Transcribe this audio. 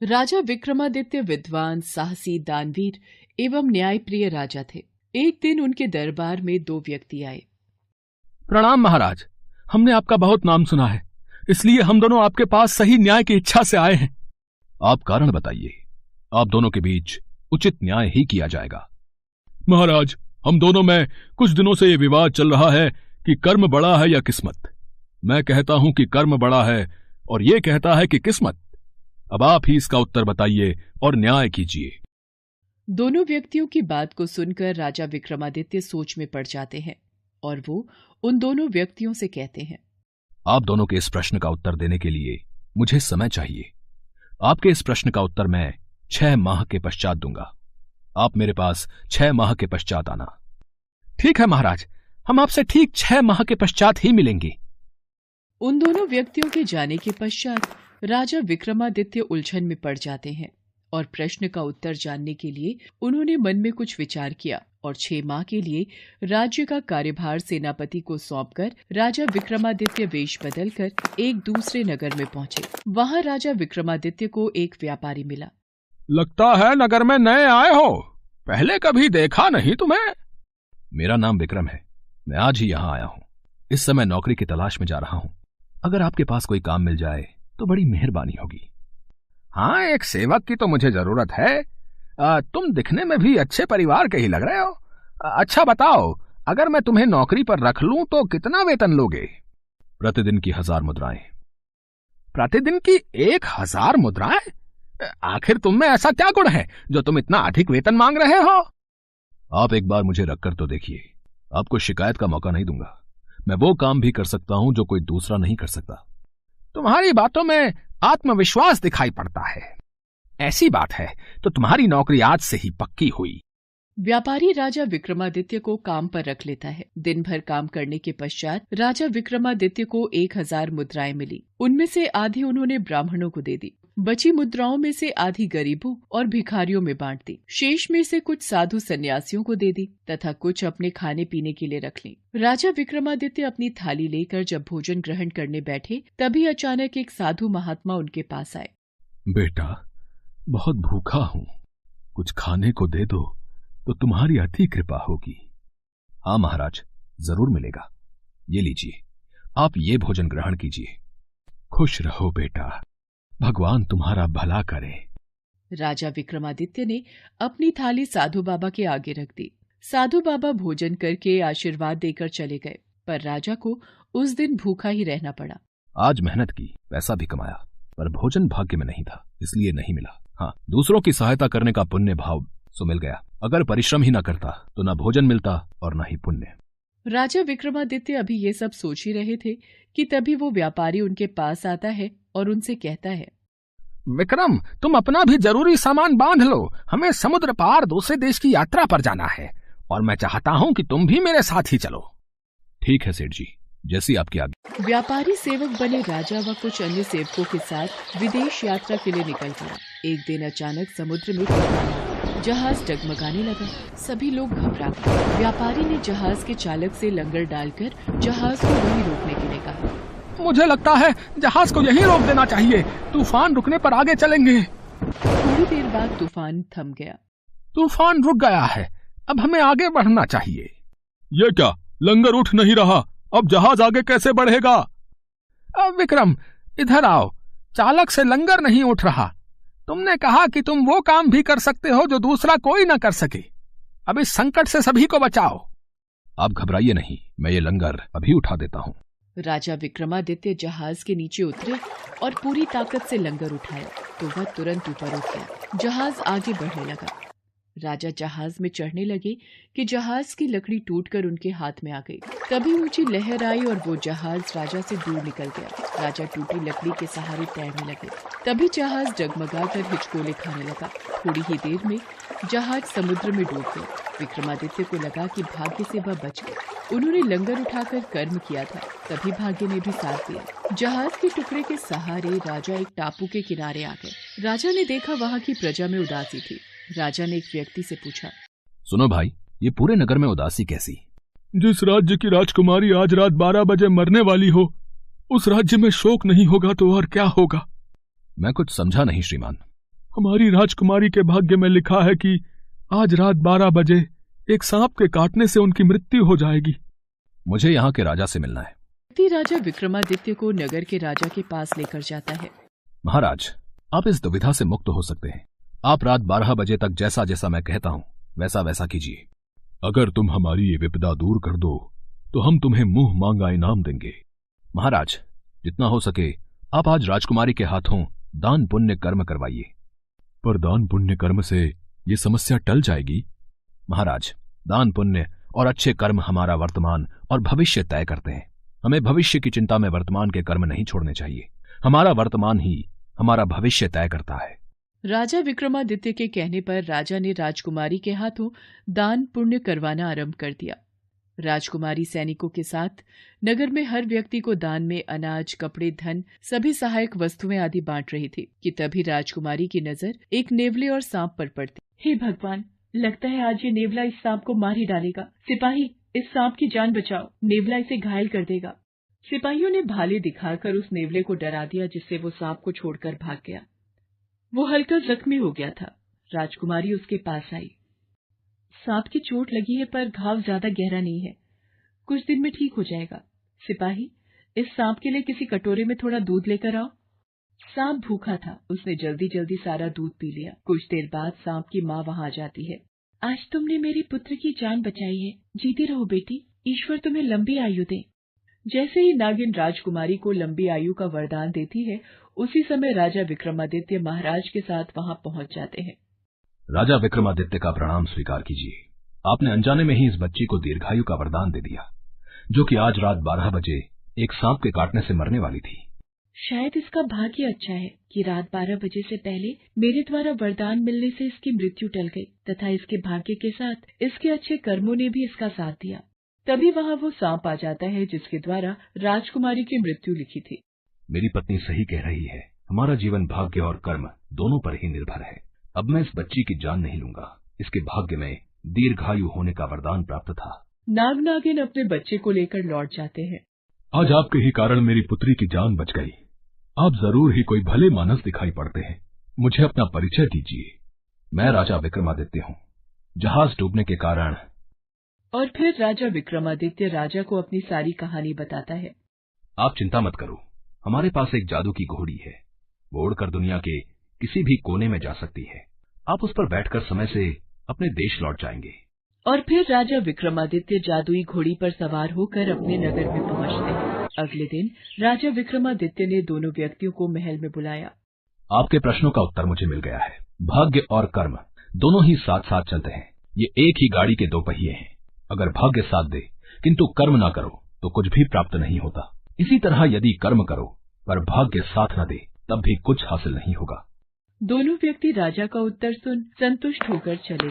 राजा विक्रमादित्य विद्वान, साहसी, दानवीर एवं न्यायप्रिय राजा थे। एक दिन उनके दरबार में दो व्यक्ति आए। प्रणाम महाराज, हमने आपका बहुत नाम सुना है, इसलिए हम दोनों आपके पास सही न्याय की इच्छा से आए हैं। आप कारण बताइए, आप दोनों के बीच उचित न्याय ही किया जाएगा। महाराज, हम दोनों में कुछ दिनों से ये विवाद चल रहा है कि कर्म बड़ा है या किस्मत। मैं कहता हूं कि कर्म बड़ा है और ये कहता है कि किस्मत। अब आप ही इसका उत्तर बताइए और न्याय कीजिए। दोनों व्यक्तियों की बात को सुनकर राजा विक्रमादित्य सोच में पड़ जाते हैं और वो उन दोनों व्यक्तियों से कहते हैं, आप दोनों के इस प्रश्न का उत्तर देने के लिए मुझे समय चाहिए। आपके इस प्रश्न का उत्तर मैं 6 माह के पश्चात दूंगा। आप मेरे पास 6 माह के पश्चात आना। ठीक है महाराज, हम आपसे ठीक 6 माह के पश्चात ही मिलेंगे। उन दोनों व्यक्तियों के जाने के पश्चात राजा विक्रमादित्य उलझन में पड़ जाते हैं और प्रश्न का उत्तर जानने के लिए उन्होंने मन में कुछ विचार किया और 6 माह के लिए राज्य का कार्यभार सेनापति को सौंपकर राजा विक्रमादित्य वेश बदलकर एक दूसरे नगर में पहुंचे। वहां राजा विक्रमादित्य को एक व्यापारी मिला। लगता है नगर में नए आए हो, पहले कभी देखा नहीं तुम्हें। मेरा नाम विक्रम है, मैं आज ही यहाँ आया हूँ। इस समय नौकरी की तलाश में जा रहा हूँ। अगर आपके पास कोई काम मिल जाए तो बड़ी मेहरबानी होगी। हाँ, एक सेवक की तो मुझे जरूरत है। तुम दिखने में भी अच्छे परिवार के ही लग रहे हो। अच्छा बताओ, अगर मैं तुम्हें नौकरी पर रख लूं तो कितना वेतन लोगे? प्रतिदिन की 1000 मुद्राएं। प्रतिदिन की 1000 मुद्राएं? आखिर तुम में ऐसा क्या गुण है जो तुम इतना अधिक वेतन मांग रहे हो? आप एक बार मुझे रखकर तो देखिए, आपको शिकायत का मौका नहीं दूंगा। मैं वो काम भी कर सकता हूं जो कोई दूसरा नहीं कर सकता। तुम्हारी बातों में आत्मविश्वास दिखाई पड़ता है। ऐसी बात है तो तुम्हारी नौकरी आज से ही पक्की हुई। व्यापारी राजा विक्रमादित्य को काम पर रख लेता है। दिन भर काम करने के पश्चात राजा विक्रमादित्य को 1000 मुद्राएं मिली। उनमें से आधी उन्होंने ब्राह्मणों को दे दी। बची मुद्राओं में से आधी गरीबों और भिखारियों में बांट दी। शेष में से कुछ साधु सन्यासियों को दे दी तथा कुछ अपने खाने पीने के लिए रख ली। राजा विक्रमादित्य अपनी थाली लेकर जब भोजन ग्रहण करने बैठे, तभी अचानक एक साधु महात्मा उनके पास आए। बेटा, बहुत भूखा हूँ, कुछ खाने को दे दो तो तुम्हारी अति कृपा होगी। हाँ महाराज, जरूर मिलेगा। ये लीजिए, आप ये भोजन ग्रहण कीजिए। खुश रहो बेटा, भगवान तुम्हारा भला करे। राजा विक्रमादित्य ने अपनी थाली साधु बाबा के आगे रख दी। साधु बाबा भोजन करके आशीर्वाद देकर चले गए, पर राजा को उस दिन भूखा ही रहना पड़ा। आज मेहनत की, पैसा भी कमाया, पर भोजन भाग्य में नहीं था, इसलिए नहीं मिला। हाँ, दूसरों की सहायता करने का पुण्य भाव सो मिल गया। अगर परिश्रम ही न करता तो न भोजन मिलता और न ही पुण्य। राजा विक्रमादित्य अभी ये सब सोच ही रहे थे कि तभी वो व्यापारी उनके पास आता है और उनसे कहता है, विक्रम, तुम अपना भी जरूरी सामान बांध लो। हमें समुद्र पार दूसरे देश की यात्रा पर जाना है और मैं चाहता हूँ कि तुम भी मेरे साथ ही चलो। ठीक है सेठ जी, जैसी आपकी आज्ञा। व्यापारी सेवक बने राजा व कुछ अन्य सेवकों के साथ विदेश यात्रा के लिए निकल पड़ा। एक दिन अचानक समुद्र में तूफान आ, जहाज डगमगाने लगा। सभी लोग घबरा गए। व्यापारी ने जहाज के चालक से लंगर डालकर जहाज को वहीं रोकने के लिए कहा। मुझे लगता है जहाज को यहीं रोक देना चाहिए, तूफान रुकने पर आगे चलेंगे। थोड़ी देर बाद तूफान थम गया। तूफान रुक गया है, अब हमें आगे बढ़ना चाहिए। ये क्या, लंगर उठ नहीं रहा, अब जहाज आगे कैसे बढ़ेगा? विक्रम, इधर आओ। चालक से लंगर नहीं उठ रहा। तुमने कहा कि तुम वो काम भी कर सकते हो जो दूसरा कोई न कर सके। अब इस संकट से सभी को बचाओ। आप घबराइए नहीं, मैं ये लंगर अभी उठा देता हूँ। राजा विक्रमादित्य जहाज के नीचे उतरे और पूरी ताकत से लंगर उठाया तो वह तुरंत ऊपर उठ गया। जहाज आगे बढ़ने लगा। राजा जहाज में चढ़ने लगे कि जहाज की लकड़ी टूटकर उनके हाथ में आ गई। तभी ऊंची लहर आई और वो जहाज राजा से दूर निकल गया। राजा टूटी लकड़ी के सहारे तैरने लगे। तभी जहाज डगमगाकर हिचकोले खाने लगा। थोड़ी ही देर में जहाज समुद्र में डूब गया। विक्रमादित्य को लगा कि भाग्य से वह बच गए। उन्होंने लंगर उठाकर कर्म किया था, तभी भाग्य ने भी साथ दिया। जहाज के टुकड़े के सहारे राजा एक टापू के किनारे आ गए। राजा ने देखा वहाँ की प्रजा में उदासी थी। राजा ने एक व्यक्ति से पूछा, सुनो भाई, ये पूरे नगर में उदासी कैसी? जिस राज्य की राजकुमारी आज रात 12 बजे मरने वाली हो, उस राज्य में शोक नहीं होगा तो और क्या होगा? मैं कुछ समझा नहीं श्रीमान। हमारी राजकुमारी के भाग्य में लिखा है कि आज रात 12 बजे एक सांप के काटने से उनकी मृत्यु हो जाएगी। मुझे यहाँ के राजा से मिलना है। व्यक्ति राजा विक्रमादित्य को नगर के राजा के पास लेकर जाता है। महाराज, आप इस दुविधा से मुक्त हो सकते हैं। आप रात 12 बजे तक जैसा जैसा मैं कहता हूँ वैसा वैसा कीजिए। अगर तुम हमारी ये विपदा दूर कर दो तो हम तुम्हें मुंह मांगा इनाम देंगे। महाराज, जितना हो सके आप आज राजकुमारी के हाथों दान पुण्य कर्म करवाइए। पर दान पुण्य कर्म से ये समस्या टल जाएगी। महाराज, दान पुण्य और अच्छे कर्म हमारा वर्तमान और भविष्य तय करते हैं। हमें भविष्य की चिंता में वर्तमान के कर्म नहीं छोड़ने चाहिए। हमारा वर्तमान ही हमारा भविष्य तय करता है। राजा विक्रमादित्य के कहने पर राजा ने राजकुमारी के हाथों दान पुण्य करवाना आरंभ कर दिया। राजकुमारी सैनिकों के साथ नगर में हर व्यक्ति को दान में अनाज, कपड़े, धन, सभी सहायक वस्तुएं आदि बांट रही थी कि तभी राजकुमारी की नजर एक नेवले और सांप पर पड़ती। हे भगवान, लगता है आज ये नेवला इस सांप को मार ही डालेगा। सिपाही, इस सांप की जान बचाओ, नेवला इसे घायल कर देगा। सिपाहियों ने भाले दिखाकर उस नेवले को डरा दिया, जिससे वो सांप को छोड़कर भाग गया। वो हल्का जख्मी हो गया था। राजकुमारी उसके पास आई। सांप की चोट लगी है पर घाव ज्यादा गहरा नहीं है, कुछ दिन में ठीक हो जाएगा। सिपाही, इस सांप के लिए किसी कटोरे में थोड़ा दूध लेकर आओ। सांप भूखा था, उसने जल्दी जल्दी सारा दूध पी लिया। कुछ देर बाद सांप की माँ वहां आ जाती है। आज तुमने मेरे पुत्र की जान बचाई है, जीती रहो बेटी, ईश्वर तुम्हें लंबी आयु दे। जैसे ही नागिन राजकुमारी को लंबी आयु का वरदान देती है, उसी समय राजा विक्रमादित्य महाराज के साथ वहां पहुंच जाते हैं। राजा विक्रमादित्य का प्रणाम स्वीकार कीजिए। आपने अनजाने में ही इस बच्ची को दीर्घायु का वरदान दे दिया, जो कि आज रात 12 बजे एक सांप के काटने से मरने वाली थी। शायद इसका भाग्य अच्छा है कि रात 12 बजे से पहले मेरे द्वारा वरदान मिलने से इसकी मृत्यु टल गई, तथा इसके भाग्य के साथ इसके अच्छे कर्मों ने भी इसका साथ दिया। तभी वहाँ वो सांप आ जाता है जिसके द्वारा राजकुमारी की मृत्यु लिखी थी। मेरी पत्नी सही कह रही है, हमारा जीवन भाग्य और कर्म दोनों पर ही निर्भर है। अब मैं इस बच्ची की जान नहीं लूंगा। इसके भाग्य में दीर्घायु होने का वरदान प्राप्त था। नाग नागिन अपने बच्चे को लेकर लौट जाते हैं। आज आपके ही कारण मेरी पुत्री की जान बच गई। आप जरूर ही कोई भले मानस दिखाई पड़ते हैं। मुझे अपना परिचय दीजिए। मैं राजा विक्रमादित्य हूँ, जहाज डूबने के कारण। और फिर राजा विक्रमादित्य राजा को अपनी सारी कहानी बताता है। आप चिंता मत करो, हमारे पास एक जादू की घोड़ी है। वो उड़कर दुनिया के किसी भी कोने में जा सकती है। आप उस पर बैठकर समय से अपने देश लौट जाएंगे। और फिर राजा विक्रमादित्य जादुई घोड़ी पर सवार होकर अपने नगर में पहुंचते हैं। अगले दिन राजा विक्रमादित्य ने दोनों व्यक्तियों को महल में बुलाया। आपके प्रश्नों का उत्तर मुझे मिल गया है। भाग्य और कर्म दोनों ही साथ साथ चलते हैं। ये एक ही गाड़ी के दो पहिए हैं। अगर भाग्य साथ दे किंतु कर्म ना करो तो कुछ भी प्राप्त नहीं होता। इसी तरह यदि कर्म करो पर भाग्य साथ न दे तब भी कुछ हासिल नहीं होगा। दोनों व्यक्ति राजा का उत्तर सुन संतुष्ट होकर चले।